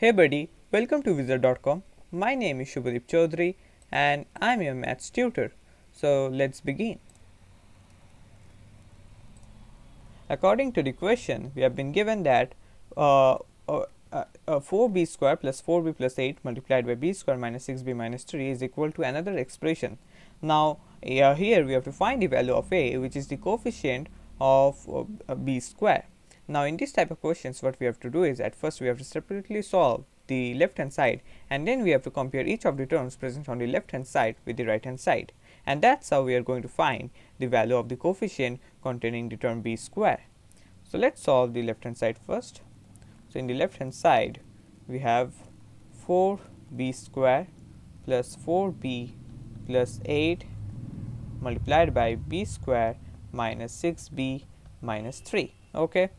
Hey buddy, welcome to Wizard.com. My name is Shubhadeep Chaudhary and I'm your maths tutor. So let's begin. According to the question, we have been given that 4b square plus 4b plus 8 multiplied by b square minus 6b minus 3 is equal to another expression. Now here we have to find the value of a, which is the coefficient of b square. Now in this type of questions, what we have to do is at first we have to separately solve the left hand side, and then we have to compare each of the terms present on the left hand side with the right hand side, and that's how we are going to find the value of the coefficient containing the term b square. So let's solve the left hand side first. So in the left hand side we have 4b square plus 4b plus 8 multiplied by b square minus 6b minus 3. Okay,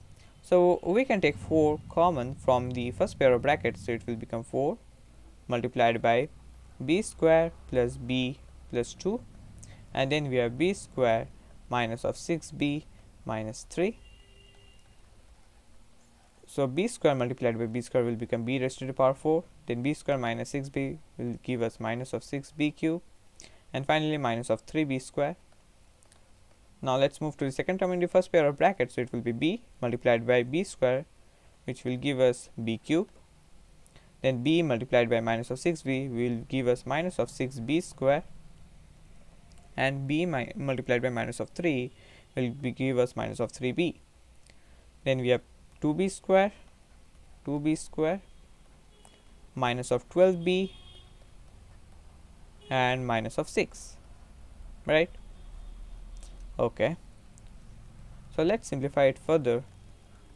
so we can take 4 common from the first pair of brackets, so it will become 4 multiplied by b square plus b plus 2, and then we have b square minus of 6b minus 3. So b square multiplied by b square will become b raised to the power 4, then b square minus 6b will give us minus of 6b cube, and finally minus of 3b square. Now let's move to the second term in the first pair of brackets, so it will be b multiplied by b square, which will give us b cube, then b multiplied by minus of 6b will give us minus of 6b square, and b multiplied by minus of 3 will give us minus of 3b. Then we have 2b square minus of 12b and minus of 6, right? Okay, so let's simplify it further.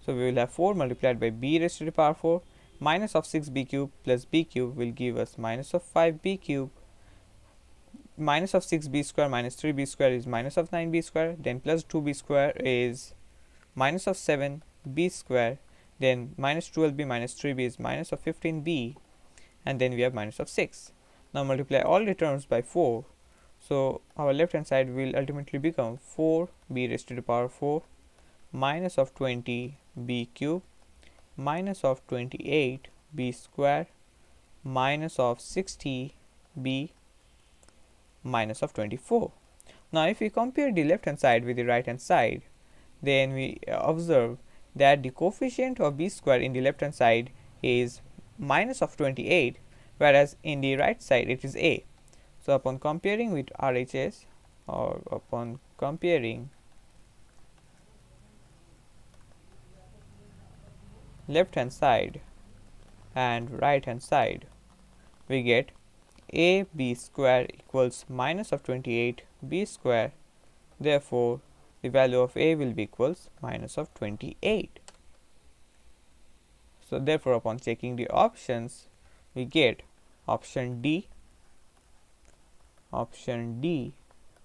So we will have 4 multiplied by b raised to the power 4 minus of 6b cube plus b cube will give us minus of 5b cube, minus of 6b square minus 3b square is minus of 9b square, then plus 2b square is minus of 7b square, then minus 12b minus 3b is minus of 15b, and then we have minus of 6. Now multiply all the terms by 4, so our left hand side will ultimately become 4b raised to the power 4 minus of 20b cube minus of 28b square minus of 60b minus of 24. Now if we compare the left hand side with the right hand side, then we observe that the coefficient of b square in the left hand side is minus of 28, whereas in the right side it is a. So upon comparing with RHS, or upon comparing left hand side and right hand side, we get a b square equals minus of 28 b square. Therefore the value of a will be equals minus of 28. So therefore upon checking the options, we get option D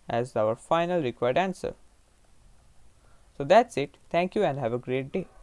as our final required answer. So that's it. Thank you and have a great day.